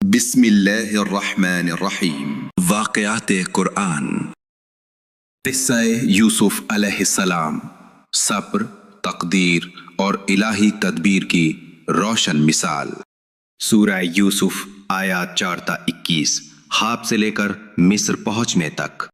بسم اللہ الرحمن الرحیم۔ واقعات قرآن۔ قصہ یوسف علیہ السلام، صبر، تقدیر اور الہی تدبیر کی روشن مثال۔ سورہ یوسف آیات 4 تا 21، خواب سے لے کر مصر پہنچنے تک۔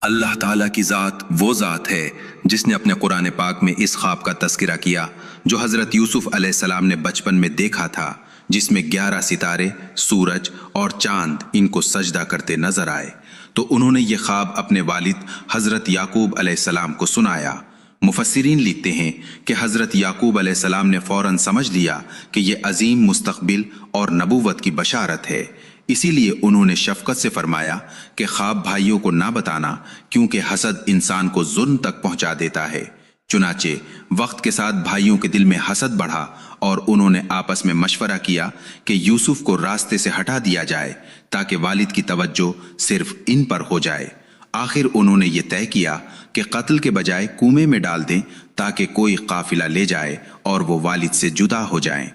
اللہ تعالیٰ کی ذات وہ ذات ہے جس نے اپنے قرآن پاک میں اس خواب کا تذکرہ کیا جو حضرت یوسف علیہ السلام نے بچپن میں دیکھا تھا، جس میں 11 ستارے، سورج اور چاند ان کو سجدہ کرتے نظر آئے۔ تو انہوں نے یہ خواب اپنے والد حضرت یعقوب علیہ السلام کو سنایا۔ مفسرین لکھتے ہیں کہ حضرت یعقوب علیہ السلام نے فوراً سمجھ لیا کہ یہ عظیم مستقبل اور نبوت کی بشارت ہے، اسی لیے انہوں نے شفقت سے فرمایا کہ خواب بھائیوں کو نہ بتانا، کیونکہ حسد انسان کو ظلم تک پہنچا دیتا ہے۔ چنانچہ وقت کے ساتھ بھائیوں کے دل میں حسد بڑھا اور انہوں نے آپس میں مشورہ کیا کہ یوسف کو راستے سے ہٹا دیا جائے تاکہ والد کی توجہ صرف ان پر ہو جائے۔ آخر انہوں نے یہ طے کیا کہ قتل کے بجائے کنویں میں ڈال دیں تاکہ کوئی قافلہ لے جائے اور وہ والد سے جدا ہو جائیں۔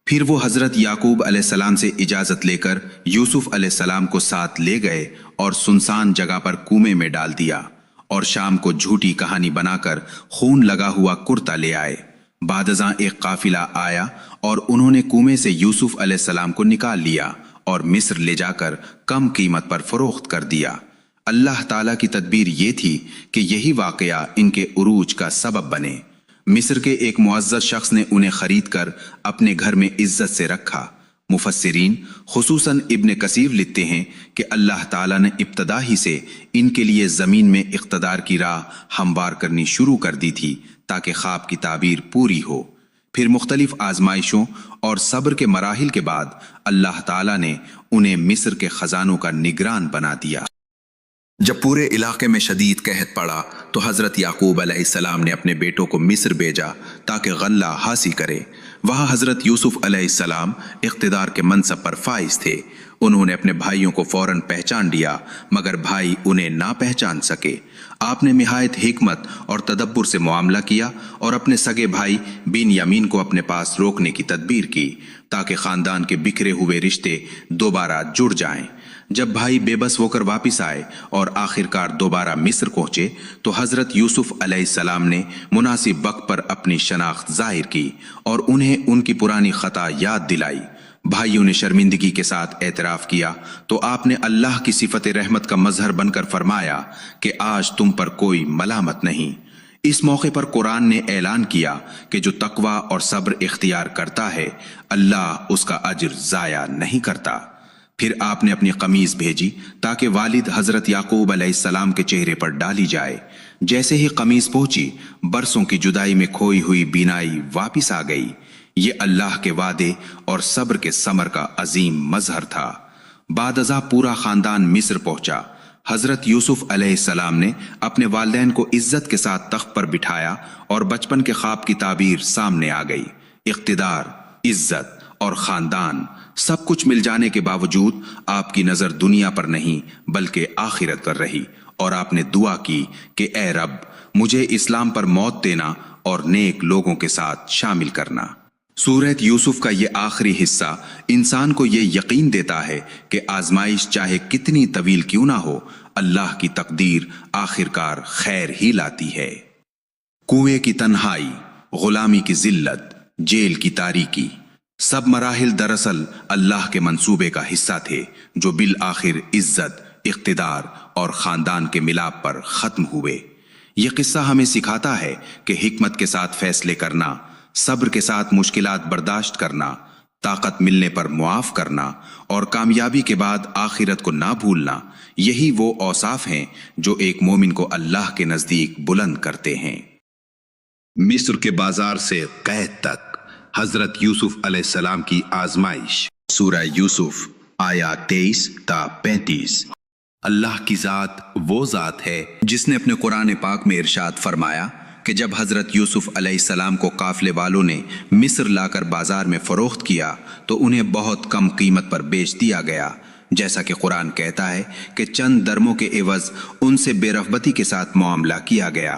پھر وہ حضرت یعقوب علیہ السلام سے اجازت لے کر یوسف علیہ السلام کو ساتھ لے گئے اور سنسان جگہ پر کنویں میں ڈال دیا، اور شام کو جھوٹی کہانی بنا کر خون لگا ہوا کرتا لے آئے۔ بعد ازاں ایک قافلہ آیا اور انہوں نے کنویں سے یوسف علیہ السلام کو نکال لیا اور مصر لے جا کر کم قیمت پر فروخت کر دیا۔ اللہ تعالیٰ کی تدبیر یہ تھی کہ یہی واقعہ ان کے عروج کا سبب بنے۔ مصر کے ایک معزز شخص نے انہیں خرید کر اپنے گھر میں عزت سے رکھا۔ مفسرین خصوصاً ابن کثیر لکھتے ہیں کہ اللہ تعالیٰ نے ابتدا ہی سے ان کے لیے زمین میں اقتدار کی راہ ہموار کرنی شروع کر دی تھی تاکہ خواب کی تعبیر پوری ہو۔ پھر مختلف آزمائشوں اور صبر کے مراحل کے بعد اللہ تعالیٰ نے انہیں مصر کے خزانوں کا نگران بنا دیا۔ جب پورے علاقے میں شدید قحط پڑا تو حضرت یعقوب علیہ السلام نے اپنے بیٹوں کو مصر بھیجا تاکہ غلہ حاصل کرے۔ وہاں حضرت یوسف علیہ السلام اقتدار کے منصب پر فائز تھے۔ انہوں نے اپنے بھائیوں کو فوراً پہچان لیا، مگر بھائی انہیں نہ پہچان سکے۔ آپ نے نہایت حکمت اور تدبر سے معاملہ کیا اور اپنے سگے بھائی بنیامین کو اپنے پاس روکنے کی تدبیر کی تاکہ خاندان کے بکھرے ہوئے رشتے دوبارہ جڑ جائیں۔ جب بھائی بے بس ہو کر واپس آئے اور آخرکار دوبارہ مصر پہنچے تو حضرت یوسف علیہ السلام نے مناسب وقت پر اپنی شناخت ظاہر کی اور انہیں ان کی پرانی خطا یاد دلائی۔ بھائیوں نے شرمندگی کے ساتھ اعتراف کیا تو آپ نے اللہ کی صفت رحمت کا مظہر بن کر فرمایا کہ آج تم پر کوئی ملامت نہیں۔ اس موقع پر قرآن نے اعلان کیا کہ جو تقوی اور صبر اختیار کرتا ہے اللہ اس کا اجر ضائع نہیں کرتا۔ پھر آپ نے اپنی قمیض بھیجی تاکہ والد حضرت یعقوب علیہ السلام کے چہرے پر ڈالی جائے۔ جیسے ہی قمیض پہنچی، برسوں کی جدائی میں کھوئی ہوئی بینائی واپس آ گئی۔ یہ اللہ کے وعدے اور صبر کے ثمر کا عظیم مظہر تھا۔ بعد ازاں پورا خاندان مصر پہنچا۔ حضرت یوسف علیہ السلام نے اپنے والدین کو عزت کے ساتھ تخت پر بٹھایا اور بچپن کے خواب کی تعبیر سامنے آ گئی۔ اقتدار، عزت اور خاندان سب کچھ مل جانے کے باوجود آپ کی نظر دنیا پر نہیں بلکہ آخرت پر رہی، اور آپ نے دعا کی کہ اے رب، مجھے اسلام پر موت دینا اور نیک لوگوں کے ساتھ شامل کرنا۔ سورہ یوسف کا یہ آخری حصہ انسان کو یہ یقین دیتا ہے کہ آزمائش چاہے کتنی طویل کیوں نہ ہو، اللہ کی تقدیر آخرکار خیر ہی لاتی ہے۔ کنویں کی تنہائی، غلامی کی ذلت، جیل کی تاریکی، سب مراحل دراصل اللہ کے منصوبے کا حصہ تھے جو بالآخر عزت، اقتدار اور خاندان کے ملاپ پر ختم ہوئے۔ یہ قصہ ہمیں سکھاتا ہے کہ حکمت کے ساتھ فیصلے کرنا، صبر کے ساتھ مشکلات برداشت کرنا، طاقت ملنے پر معاف کرنا اور کامیابی کے بعد آخرت کو نہ بھولنا، یہی وہ اوصاف ہیں جو ایک مومن کو اللہ کے نزدیک بلند کرتے ہیں۔ مصر کے بازار سے قید تک، حضرت یوسف علیہ السلام کی آزمائش۔ سورہ یوسف آیات 23 تا 35۔ اللہ کی ذات وہ ذات ہے جس نے اپنے قرآن پاک میں ارشاد فرمایا کہ جب حضرت یوسف علیہ السلام کو قافلے والوں نے مصر لا کر بازار میں فروخت کیا تو انہیں بہت کم قیمت پر بیچ دیا گیا، جیسا کہ قرآن کہتا ہے کہ چند درموں کے عوض ان سے بے رغبتی کے ساتھ معاملہ کیا گیا۔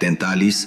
43,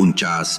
49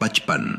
55।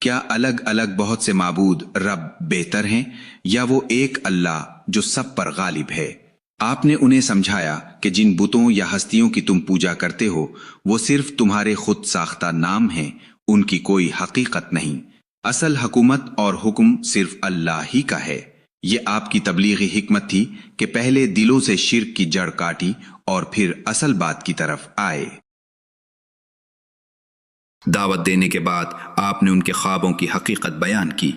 کیا الگ الگ بہت سے معبود رب بہتر ہیں یا وہ ایک اللہ جو سب پر غالب ہے؟ آپ نے انہیں سمجھایا کہ جن بتوں یا ہستیوں کی تم پوجا کرتے ہو وہ صرف تمہارے خود ساختہ نام ہیں، ان کی کوئی حقیقت نہیں۔ اصل حکومت اور حکم صرف اللہ ہی کا ہے۔ یہ آپ کی تبلیغی حکمت تھی کہ پہلے دلوں سے شرک کی جڑ کاٹی اور پھر اصل بات کی طرف آئے۔ دعوت دینے کے بعد آپ نے ان کے خوابوں کی حقیقت بیان کی۔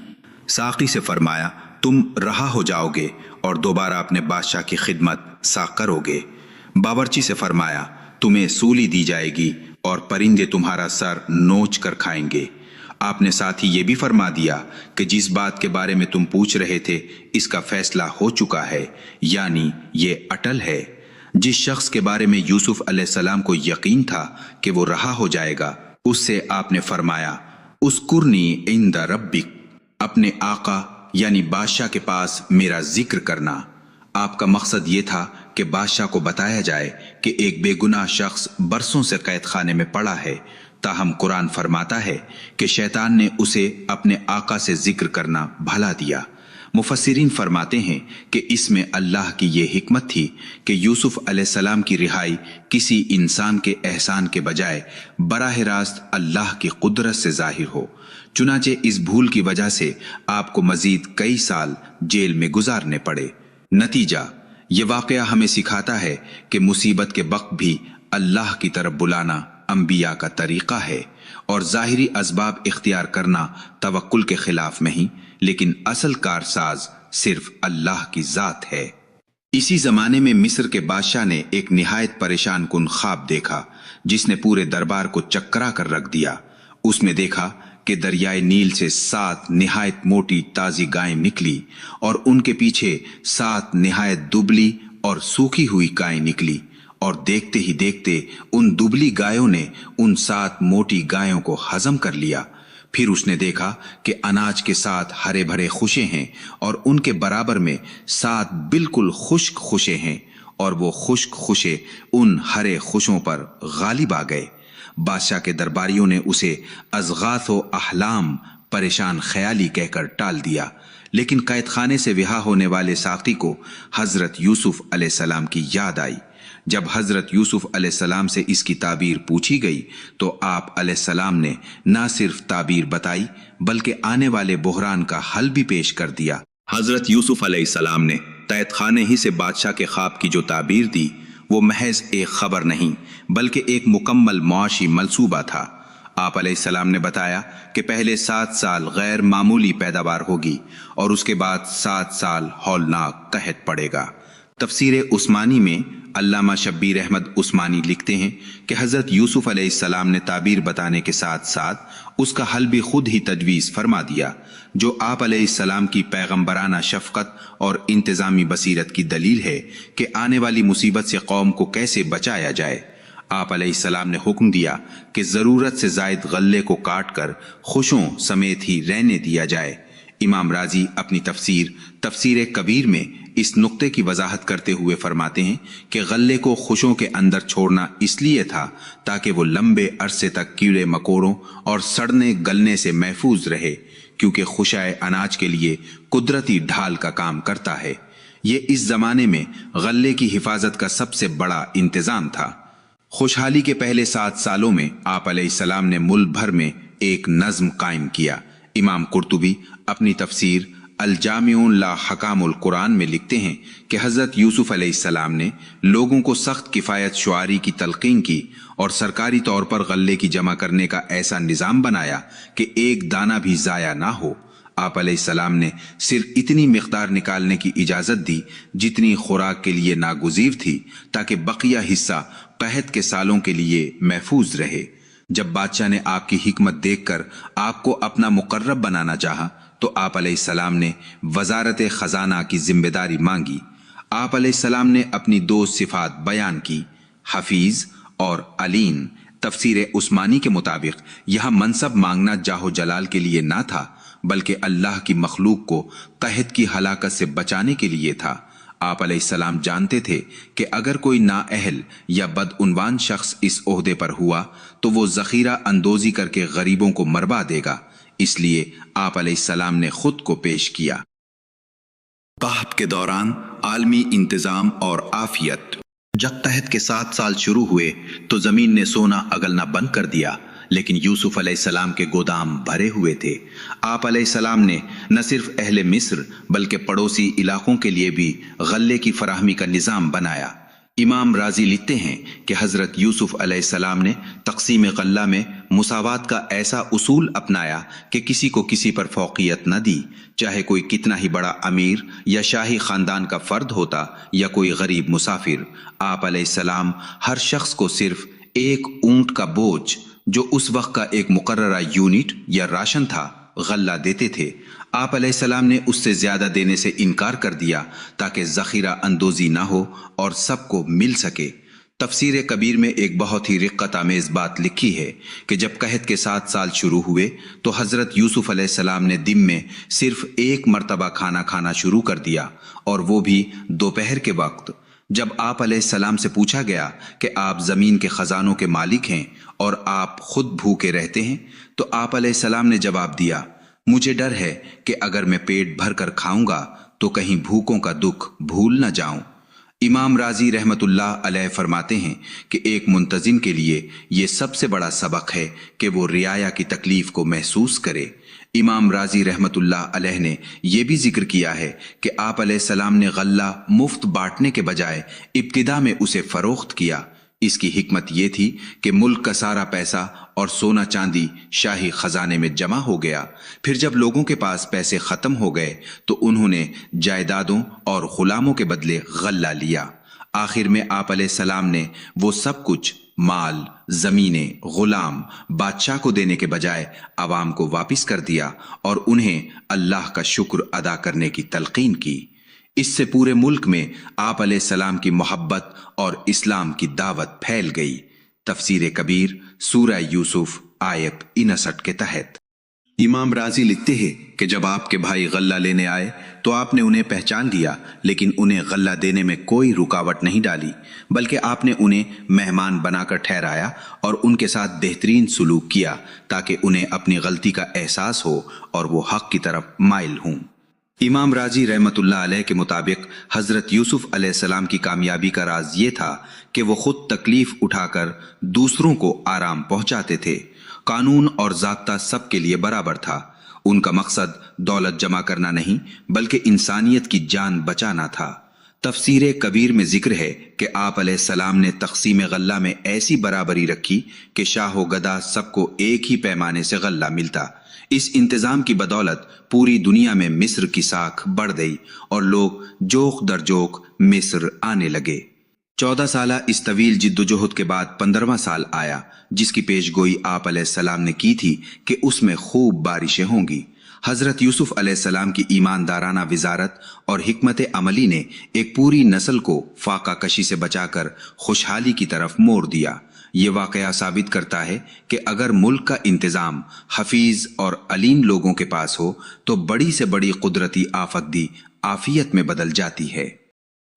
ساقی سے فرمایا تم رہا ہو جاؤ گے اور دوبارہ اپنے بادشاہ کی خدمت سا کرو گے۔ باورچی سے فرمایا تمہیں سولی دی جائے گی اور پرندے تمہارا سر نوچ کر کھائیں گے۔ آپ نے ساتھ ہی یہ بھی فرما دیا کہ جس بات کے بارے میں تم پوچھ رہے تھے اس کا فیصلہ ہو چکا ہے، یعنی یہ اٹل ہے۔ جس شخص کے بارے میں یوسف علیہ السلام کو یقین تھا کہ وہ رہا ہو جائے گا، اس سے آپ نے فرمایا اذکرنی عند ربک، اپنے آقا یعنی بادشاہ کے پاس میرا ذکر کرنا۔ آپ کا مقصد یہ تھا کہ بادشاہ کو بتایا جائے کہ ایک بے گناہ شخص برسوں سے قید خانے میں پڑا ہے، تاہم قرآن فرماتا ہے کہ شیطان نے اسے اپنے آقا سے ذکر کرنا بھلا دیا۔ مفسرین فرماتے ہیں کہ اس میں اللہ کی یہ حکمت تھی کہ یوسف علیہ السلام کی رہائی کسی انسان کے احسان کے بجائے براہ راست اللہ کی قدرت سے ظاہر ہو۔ چنانچہ اس بھول کی وجہ سے آپ کو مزید کئی سال جیل میں گزارنے پڑے۔ نتیجہ یہ واقعہ ہمیں سکھاتا ہے کہ مصیبت کے وقت بھی اللہ کی طرف بلانا انبیاء کا طریقہ ہے، اور ظاہری اسباب اختیار کرنا توکل کے خلاف نہیں، لیکن اصل کارساز صرف اللہ کی ذات ہے۔ اسی زمانے میں مصر کے بادشاہ نے ایک نہایت پریشان کن خواب دیکھا جس نے پورے دربار کو چکرا کر رکھ دیا۔ اس میں دیکھا کہ دریائے نیل سے 7 نہایت موٹی تازی گائیں نکلی اور ان کے پیچھے 7 نہایت دبلی اور سوکھی ہوئی گائیں نکلی، اور دیکھتے ہی دیکھتے ان دبلی گایوں نے ان 7 موٹی گایوں کو ہضم کر لیا۔ پھر اس نے دیکھا کہ اناج کے ساتھ ہرے بھرے خوشے ہیں اور ان کے برابر میں 7 بالکل خشک خوشے ہیں، اور وہ خشک خوشے ان ہرے خوشوں پر غالب آ گئے۔ بادشاہ کے درباریوں نے اسے اضغاث و احلام، پریشان خیالی کہہ کر ٹال دیا، لیکن قید خانے سے رہا ہونے والے ساقی کو حضرت یوسف علیہ السلام کی یاد آئی۔ جب حضرت یوسف علیہ السلام سے اس کی تعبیر پوچھی گئی تو آپ علیہ السلام نے نہ صرف تعبیر بتائی بلکہ آنے والے بحران کا حل بھی پیش کر دیا۔ حضرت یوسف علیہ السلام نے قید خانے ہی سے بادشاہ کے خواب کی جو تعبیر دی وہ محض ایک خبر نہیں بلکہ ایک مکمل معاشی منصوبہ تھا۔ آپ علیہ السلام نے بتایا کہ پہلے 7 سال غیر معمولی پیداوار ہوگی اور اس کے بعد 7 سال ہولناک قحط پڑے گا۔ تفسیر عثمانی میں علامہ شبیر احمد عثمانی لکھتے ہیں کہ حضرت یوسف علیہ السلام نے تعبیر بتانے کے ساتھ ساتھ اس کا حل بھی خود ہی تجویز فرما دیا، جو آپ علیہ السلام کی پیغمبرانہ شفقت اور انتظامی بصیرت کی دلیل ہے کہ آنے والی مصیبت سے قوم کو کیسے بچایا جائے۔ آپ علیہ السلام نے حکم دیا کہ ضرورت سے زائد غلے کو کاٹ کر خوشوں سمیت ہی رہنے دیا جائے۔ امام رازی اپنی تفسیر کبیر میں اس نقطے کی وضاحت کرتے ہوئے فرماتے ہیں کہ غلے کو خوشوں کے اندر چھوڑنا اس لیے تھا تاکہ وہ لمبے عرصے تک کیڑے مکوڑوں اور سڑنے گلنے سے محفوظ رہے، کیونکہ خشائے اناج کے لیے قدرتی ڈھال کا کام کرتا ہے۔ یہ اس زمانے میں غلے کی حفاظت کا سب سے بڑا انتظام تھا۔ خوشحالی کے پہلے 7 سالوں میں آپ علیہ السلام نے ملک بھر میں ایک نظم قائم کیا۔ امام قرطبی اپنی تفسیر الجامع لا حکام القرآن میں لکھتے ہیں کہ حضرت یوسف علیہ السلام نے لوگوں کو سخت کفایت شعاری کی تلقین کی اور سرکاری طور پر غلے کی جمع کرنے کا ایسا نظام بنایا کہ ایک دانہ بھی ضائع نہ ہو۔ آپ علیہ السلام نے صرف اتنی مقدار نکالنے کی اجازت دی جتنی خوراک کے لیے ناگزیر تھی، تاکہ بقیہ حصہ قحط کے سالوں کے لیے محفوظ رہے۔ جب بادشاہ نے آپ کی حکمت دیکھ کر آپ کو اپنا مقرب بنانا چاہا تو آپ علیہ السلام نے وزارت خزانہ کی ذمہ داری مانگی۔ آپ علیہ السلام نے اپنی 2 صفات بیان کی، حفیظ اور علیم۔ تفسیر عثمانی کے مطابق یہاں منصب مانگنا جاہ و جلال کے لیے نہ تھا بلکہ اللہ کی مخلوق کو قحط کی ہلاکت سے بچانے کے لیے تھا۔ آپ علیہ السلام جانتے تھے کہ اگر کوئی نااہل یا بدعنوان شخص اس عہدے پر ہوا تو وہ ذخیرہ اندوزی کر کے غریبوں کو مروا دے گا، اس لیے آپ علیہ السلام نے خود کو پیش کیا۔ کہف کے دوران عالمی انتظام اور عافیت۔ جب قحط کے 7 سال شروع ہوئے تو زمین نے سونا اگلنا بند کر دیا، لیکن یوسف علیہ السلام کے گودام بھرے ہوئے تھے۔ آپ علیہ السلام نے نہ صرف اہل مصر بلکہ پڑوسی علاقوں کے لیے بھی غلے کی فراہمی کا نظام بنایا۔ امام رازی لکھتے ہیں کہ حضرت یوسف علیہ السلام نے تقسیم غلہ میں مساوات کا ایسا اصول اپنایا کہ کسی کو کسی پر فوقیت نہ دی، چاہے کوئی کتنا ہی بڑا امیر یا شاہی خاندان کا فرد ہوتا یا کوئی غریب مسافر۔ آپ علیہ السلام ہر شخص کو صرف ایک اونٹ کا بوجھ، جو اس وقت کا ایک مقررہ یونٹ یا راشن تھا، غلہ دیتے تھے۔ آپ علیہ السلام نے اس سے زیادہ دینے سے انکار کر دیا تاکہ ذخیرہ اندوزی نہ ہو اور سب کو مل سکے۔ تفسیر کبیر میں ایک بہت ہی رقت آمیز بات لکھی ہے کہ جب قحط کے 7 سال شروع ہوئے تو حضرت یوسف علیہ السلام نے دن میں صرف ایک مرتبہ کھانا کھانا شروع کر دیا، اور وہ بھی دوپہر کے وقت۔ جب آپ علیہ السلام سے پوچھا گیا کہ آپ زمین کے خزانوں کے مالک ہیں اور آپ خود بھوکے رہتے ہیں، تو آپ علیہ السلام نے جواب دیا، مجھے ڈر ہے کہ اگر میں پیٹ بھر کر کھاؤں گا تو کہیں بھوکوں کا دکھ بھول نہ جاؤں۔ امام رازی رحمت اللہ علیہ فرماتے ہیں کہ ایک منتظم کے لیے یہ سب سے بڑا سبق ہے کہ وہ رعایا کی تکلیف کو محسوس کرے۔ امام رازی رحمت اللہ علیہ نے یہ بھی ذکر کیا ہے کہ آپ علیہ السلام نے غلہ مفت بانٹنے کے بجائے ابتدا میں اسے فروخت کیا۔ اس کی حکمت یہ تھی کہ ملک کا سارا پیسہ اور سونا چاندی شاہی خزانے میں جمع ہو گیا۔ پھر جب لوگوں کے پاس پیسے ختم ہو گئے تو انہوں نے جائیدادوں اور غلاموں کے بدلے غلہ لیا۔ آخر میں آپ علیہ السلام نے وہ سب کچھ، مال، زمینیں، غلام، بادشاہ کو دینے کے بجائے عوام کو واپس کر دیا اور انہیں اللہ کا شکر ادا کرنے کی تلقین کی۔ اس سے پورے ملک میں آپ علیہ السلام کی محبت اور اسلام کی دعوت پھیل گئی۔ تفسیر کبیر سورہ یوسف آیت 59 کے تحت امام رازی لکھتے ہیں کہ جب آپ کے بھائی غلہ لینے آئے تو آپ نے انہیں پہچان لیا، لیکن انہیں غلہ دینے میں کوئی رکاوٹ نہیں ڈالی، بلکہ آپ نے انہیں مہمان بنا کر ٹھہرایا اور ان کے ساتھ بہترین سلوک کیا تاکہ انہیں اپنی غلطی کا احساس ہو اور وہ حق کی طرف مائل ہوں۔ امام رازی رحمت اللہ علیہ کے مطابق حضرت یوسف علیہ السلام کی کامیابی کا راز یہ تھا کہ وہ خود تکلیف اٹھا کر دوسروں کو آرام پہنچاتے تھے۔ قانون اور ضابطہ سب کے لیے برابر تھا۔ ان کا مقصد دولت جمع کرنا نہیں بلکہ انسانیت کی جان بچانا تھا۔ تفسیر کبیر میں ذکر ہے کہ آپ علیہ السلام نے تقسیم غلہ میں ایسی برابری رکھی کہ شاہ و گدا سب کو ایک ہی پیمانے سے غلہ ملتا۔ اس انتظام کی بدولت پوری دنیا میں مصر کی ساکھ بڑھ گئی اور لوگ جوق در جوق مصر آنے لگے۔ 14 سالہ اس طویل جد و جہد کے بعد 15واں سال آیا، جس کی پیش گوئی آپ علیہ السلام نے کی تھی کہ اس میں خوب بارشیں ہوں گی۔ حضرت یوسف علیہ السلام کی ایماندارانہ وزارت اور حکمت عملی نے ایک پوری نسل کو فاقہ کشی سے بچا کر خوشحالی کی طرف موڑ دیا۔ یہ واقعہ ثابت کرتا ہے کہ اگر ملک کا انتظام حفیظ اور علیم لوگوں کے پاس ہو تو بڑی سے بڑی قدرتی آفت بھی عافیت میں بدل جاتی ہے۔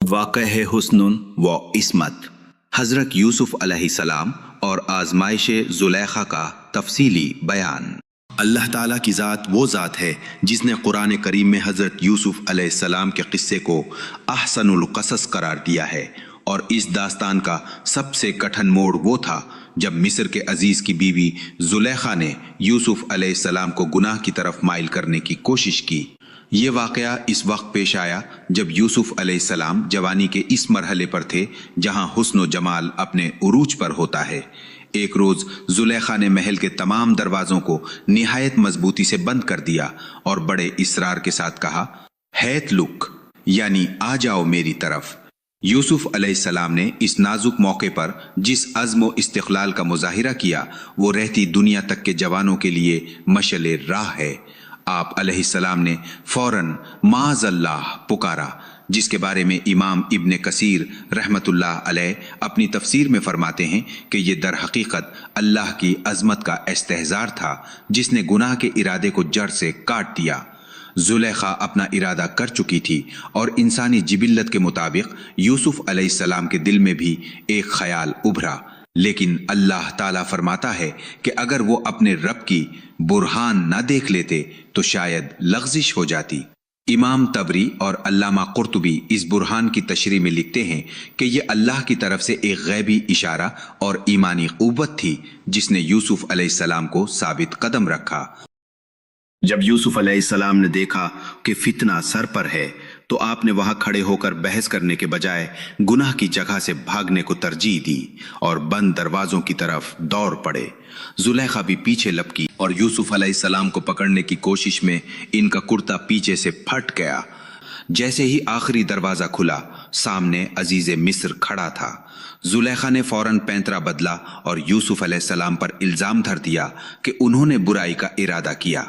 واقع ہے حسن و عصمت۔ حضرت یوسف علیہ السلام اور آزمائش زلیخا کا تفصیلی بیان۔ اللہ تعالیٰ کی ذات وہ ذات ہے جس نے قرآن کریم میں حضرت یوسف علیہ السلام کے قصے کو احسن القصص قرار دیا ہے، اور اس داستان کا سب سے کٹھن موڑ وہ تھا جب مصر کے عزیز کی بیوی زلیخا نے یوسف علیہ السلام کو گناہ کی طرف مائل کرنے کی کوشش کی۔ یہ واقعہ اس وقت پیش آیا جب یوسف علیہ السلام جوانی کے اس مرحلے پر تھے جہاں حسن و جمال اپنے عروج پر ہوتا ہے۔ ایک روز زلیخا نے محل کے تمام دروازوں کو نہایت مضبوطی سے بند کر دیا اور بڑے اصرار کے ساتھ کہا، ہیت لک، یعنی آ جاؤ میری طرف۔ یوسف علیہ السلام نے اس نازک موقع پر جس عزم و استقلال کا مظاہرہ کیا وہ رہتی دنیا تک کے جوانوں کے لیے مشعل راہ ہے۔ آپ علیہ السلام نے فوراً معاذ اللہ پکارا، جس کے بارے میں امام ابن کثیر رحمت اللہ علیہ اپنی تفسیر میں فرماتے ہیں کہ یہ در حقیقت اللہ کی عظمت کا استحضار تھا جس نے گناہ کے ارادے کو جڑ سے کاٹ دیا۔ زلیخا اپنا ارادہ کر چکی تھی اور انسانی جبلت کے مطابق یوسف علیہ السلام کے دل میں بھی ایک خیال ابھرا، لیکن اللہ تعالیٰ فرماتا ہے کہ اگر وہ اپنے رب کی برہان نہ دیکھ لیتے تو شاید لغزش ہو جاتی۔ امام طبری اور علامہ قرطبی اس برہان کی تشریح میں لکھتے ہیں کہ یہ اللہ کی طرف سے ایک غیبی اشارہ اور ایمانی قوت تھی جس نے یوسف علیہ السلام کو ثابت قدم رکھا۔ جب یوسف علیہ السلام نے دیکھا کہ فتنہ سر پر ہے تو آپ نے وہاں کھڑے ہو کر بحث کرنے کے بجائے گناہ کی جگہ سے بھاگنے کو ترجیح دی اور بند دروازوں کی طرف دوڑ پڑے۔ زلیخا بھی پیچھے لپکی اور یوسف علیہ السلام کو پکڑنے کی کوشش میں ان کا کرتا پیچھے سے پھٹ گیا۔ جیسے ہی آخری دروازہ کھلا، سامنے عزیز مصر کھڑا تھا۔ زلیخا نے فوراً پینترا بدلا اور یوسف علیہ السلام پر الزام دھر دیا کہ انہوں نے برائی کا ارادہ کیا۔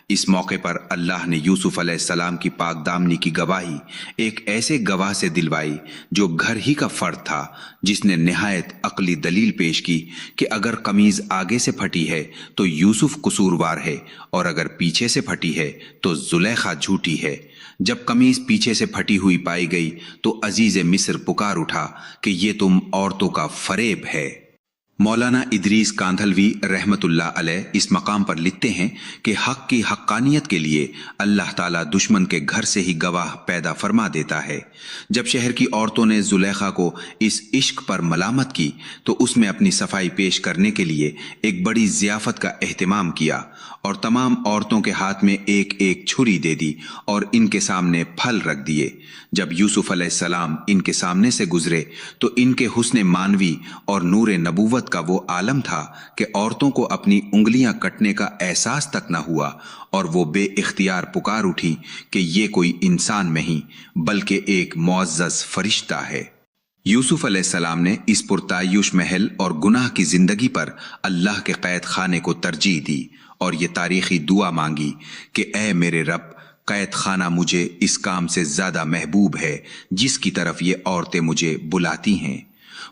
اس موقع پر اللہ نے یوسف علیہ السلام کی پاک دامنی کی گواہی ایک ایسے گواہ سے دلوائی جو گھر ہی کا فرد تھا، جس نے نہایت عقلی دلیل پیش کی کہ اگر قمیض آگے سے پھٹی ہے تو یوسف قصوروار ہے اور اگر پیچھے سے پھٹی ہے تو زلیخا جھوٹی ہے۔ جب قمیض پیچھے سے پھٹی ہوئی پائی گئی تو عزیز مصر پکار اٹھا کہ یہ تم عورتوں کا فریب ہے۔ مولانا ادریس کاندھلوی رحمت اللہ علیہ اس مقام پر لکھتے ہیں کہ حق کی حقانیت کے لیے اللہ تعالیٰ دشمن کے گھر سے ہی گواہ پیدا فرما دیتا ہے۔ جب شہر کی عورتوں نے زلیخا کو اس عشق پر ملامت کی تو اس میں اپنی صفائی پیش کرنے کے لیے ایک بڑی ضیافت کا اہتمام کیا اور تمام عورتوں کے ہاتھ میں ایک ایک چھری دے دی اور ان کے سامنے پھل رکھ دیے۔ جب یوسف علیہ السلام ان کے سامنے سے گزرے تو ان کے حسن مانوی اور نور نبوت کا وہ عالم تھا کہ عورتوں کو اپنی انگلیاں کٹنے کا احساس تک نہ ہوا اور وہ بے اختیار پکار اٹھی کہ یہ کوئی انسان نہیں بلکہ ایک معزز فرشتہ ہے۔ یوسف علیہ السلام نے اس پرتعیش محل اور گناہ کی زندگی پر اللہ کے قید خانے کو ترجیح دی اور یہ تاریخی دعا مانگی کہ اے میرے رب، قید خانہ مجھے اس کام سے زیادہ محبوب ہے جس کی طرف یہ عورتیں مجھے بلاتی ہیں۔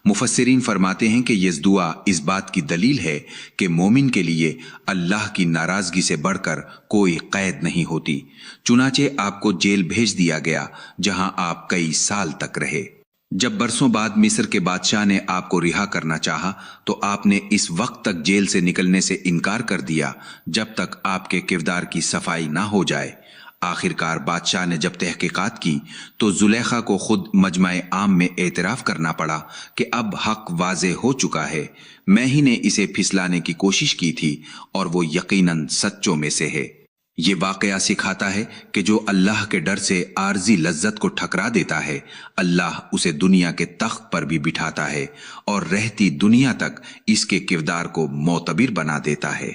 مفسرین فرماتے ہیں کہ یہ دعا اس بات کی دلیل ہے کہ مومن کے لیے اللہ کی ناراضگی سے بڑھ کر کوئی قید نہیں ہوتی۔ چنانچہ آپ کو جیل بھیج دیا گیا جہاں آپ کئی سال تک رہے۔ جب برسوں بعد مصر کے بادشاہ نے آپ کو رہا کرنا چاہا تو آپ نے اس وقت تک جیل سے نکلنے سے انکار کر دیا جب تک آپ کے کردار کی صفائی نہ ہو جائے۔ آخرکار بادشاہ نے جب تحقیقات کی تو زلیخا کو خود مجمع عام میں اعتراف کرنا پڑا کہ اب حق واضح ہو چکا ہے، میں ہی نے اسے پھسلانے کی کوشش کی تھی اور وہ یقیناً سچوں میں سے ہے۔ یہ واقعہ سکھاتا ہے کہ جو اللہ کے ڈر سے عارضی لذت کو ٹھکرا دیتا ہے، اللہ اسے دنیا کے تخت پر بھی بٹھاتا ہے اور رہتی دنیا تک اس کے کردار کو معتبر بنا دیتا ہے۔